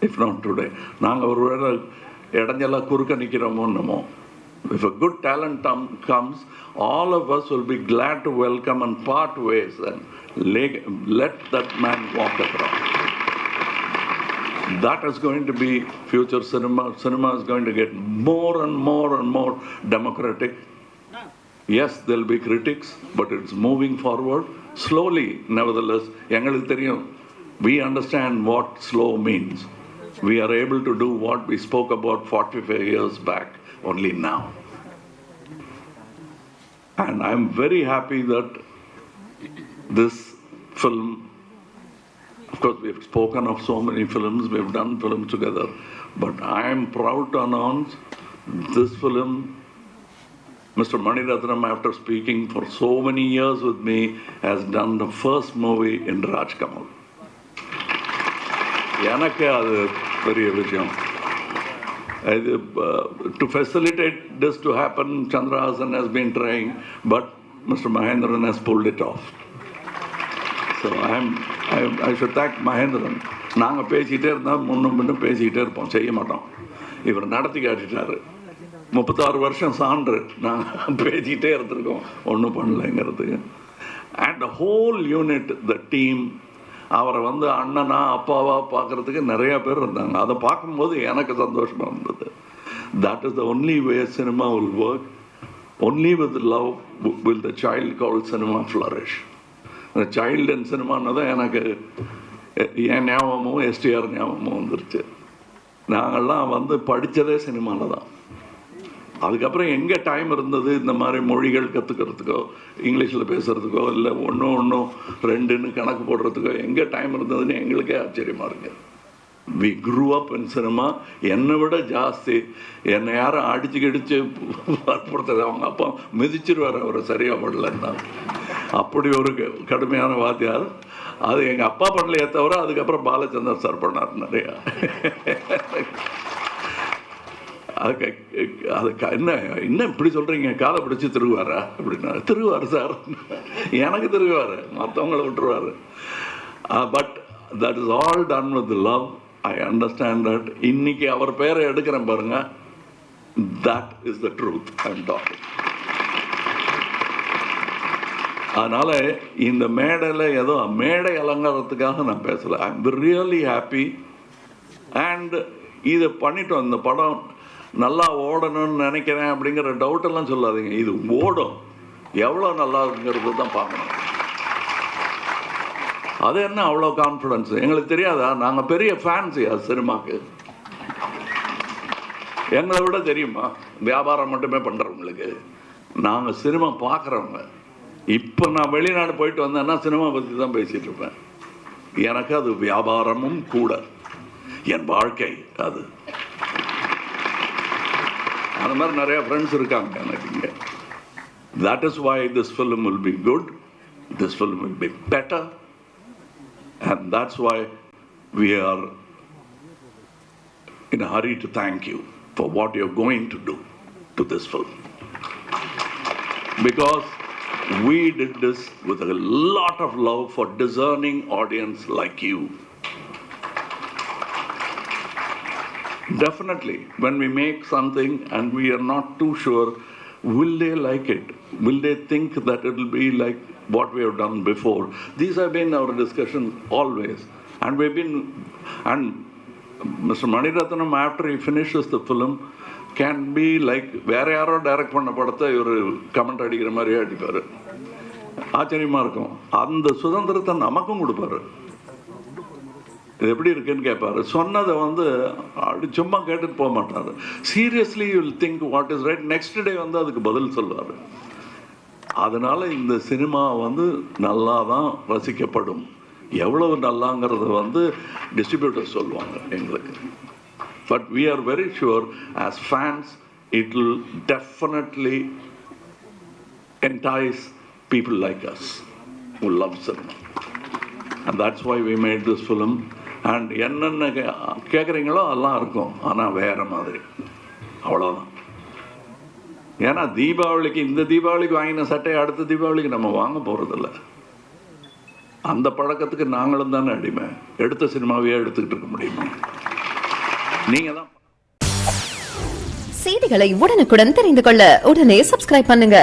if not today. நாங்கள் ஒரு வேளை இடைஞ்செல்லாம் குறுக்க நிற்கிறோமோ என்னமோ. If a good talent comes, all of us will be glad to welcome and part ways and let that man walk across. That is going to be future cinema. Cinema is going to get more and more and more democratic. Yes, there will be critics, but it's moving forward slowly. Nevertheless, எங்களுக்கு தெரியும், we understand what slow means. We are able to do what we spoke about 45 years back only now. And I'm very happy that this film, of course we've spoken of so many films, we've done films together, but I am proud to announce this film, Mr. Mani Ratnam, after speaking for so many years with me, has done the first movie in Rajkamal. எனக்கு அது பெரிய விஷயம். To facilitate this to happen, Chandrahasan has been trying, but Mr. Mahendran has pulled it off. So I should thank Mahendran. நாங்கள் பேசிகிட்டே இருந்தால் முன்னும் பேசிக்கிட்டே இருப்போம், செய்ய மாட்டோம். இவர் நடத்தி காட்டிட்டாரு. 36 வருஷம் சான்று நாங்கள் பேசிக்கிட்டே இருந்திருக்கோம், ஒன்றும் பண்ணலைங்கிறதுக்கு. And the whole unit, the team, அவரை வந்து அண்ணனா அப்பாவா பார்க்குறதுக்கு நிறையா பேர் இருந்தாங்க. அதை பார்க்கும்போது எனக்கு சந்தோஷமாக இருந்தது. That is the only way cinema will work. Only with love will the child call cinema flourish. அந்த சைல்டு அண்ட் சினிமான்னு தான் எனக்கு என் ஞாபகமும் எஸ்டிஆர் ஞாபகமும் வந்துருச்சு. நாங்கள்லாம் வந்து படித்ததே சினிமாவில் தான். அதுக்கப்புறம் எங்கே டைம் இருந்தது இந்த மாதிரி மொழிகள் கற்றுக்கிறதுக்கோ, இங்கிலீஷில் பேசுகிறதுக்கோ, இல்லை ஒன்றும் ரெண்டுன்னு கணக்கு போடுறதுக்கோ எங்கே டைம் இருந்ததுன்னு எங்களுக்கே ஆச்சரியமாக இருக்குது. We grew up in cinema. என்னை விட ஜாஸ்தி என்னை யாரும் அடித்து கிடிச்சு வற்புறுத்தது. அவங்க அப்பா மிதிச்சிருவார் அவரை சரியாக பண்ணலன்னா. அப்படி ஒரு கடுமையான வாத்தியார். அது எங்கள் அப்பா பண்ணலையே தவிர அதுக்கப்புறம் பாலச்சந்தர் சார் பண்ணார் நிறையா. அதுக்கு என்ன இப்படி சொல்கிறீங்க, காலை பிடிச்சி திருவாரா அப்படின்னா, திருவார் சார், எனக்கு திருவார், மற்றவங்களை விட்டுருவார். But that is all done with love. I understand that. இன்னைக்கு அவர் பேரை எடுக்கிறேன் பாருங்க, that is the truth I'm talking. அதனால் இந்த மேடையில் ஏதோ மேடை அலங்காரத்துக்காக நான் பேசலை. I'm really happy. And இதை பண்ணிட்டோம். இந்த படம் நல்லா ஓடணும்னு நினைக்கிறேன் அப்படிங்கிற டவுட்டெல்லாம் சொல்லாதீங்க. இது ஓடும். எவ்வளோ நல்லா இருக்குங்கிறது தான் பார்க்கணும். அது என்ன அவ்வளோ கான்ஃபிடன்ஸ் எங்களுக்கு தெரியாதா? நாங்கள் பெரிய ஃபேன்ஸியா சினிமாவுக்கு? எங்களை விட தெரியுமா வியாபாரம் மட்டுமே பண்ணுறவங்களுக்கு? நாங்கள் சினிமா பார்க்குறவங்க. இப்போ நான் வெளிநாடு போயிட்டு வந்தேன்னா சினிமா பற்றி தான் பேசிகிட்டு இருப்பேன். எனக்கு அது வியாபாரமும் கூட, என் வாழ்க்கை அது. அந்த மாதிரி நிறைய ஃப்ரெண்ட்ஸ் இருக்காங்க எனக்கு இங்கே. That is why this film will be good, this film will be better, and that's why we are in a hurry to thank you for what you're going to do to this film. Because we did this with a lot of love for discerning audience like you. Definitely, when we make something and we are not too sure, will they like it? Will they think that it will be like what we have done before? These have been our discussions always. And we've been, and Mr. Mani Ratnam, after he finishes the film, can be like, வேற யாரோ direct பண்ண படத்தை ஒரு comment அடிக்கிற மாதிரியே அடிப்பார். ஆச்சரியமாக இருக்கும். அந்த சுதந்திரத்தை நமக்கும் கொடுப்பாரு. இது எப்படி இருக்குன்னு கேட்பாரு. சொன்னதை வந்து அப்படி சும்மா கேட்டுட்டு போக மாட்டார். Seriously you will think what is right. Next day வந்து அதுக்கு பதில் சொல்லுவார். அதனால் இந்த சினிமா வந்து நல்லா தான் ரசிக்கப்படும். எவ்வளவு நல்லாங்கிறது வந்து டிஸ்ட்ரிபியூட்டர் சொல்லுவாங்க எங்களுக்கு. But we are very sure as fans it will definitely entice people like us who love cinema, and that's why we made this film. And என்னென்ன கேட்குறீங்களோ அதெல்லாம் இருக்கும், ஆனால் வேறு மாதிரி, அவ்வளோதான். ஏன்னா தீபாவளிக்கு, இந்த தீபாவளிக்கு வாங்கின சட்டையை அடுத்த தீபாவளிக்கு நம்ம வாங்க போகிறதில்ல. அந்த பழக்கத்துக்கு நாங்களும் தானே அடிமை. எடுத்த சினிமாவையே எடுத்துக்கிட்டு இருக்க முடியுமா? நீங்க தான். செய்திகளை உடனுக்குடன் தெரிந்து கொள்ள உடனே சப்ஸ்கிரைப் பண்ணுங்க.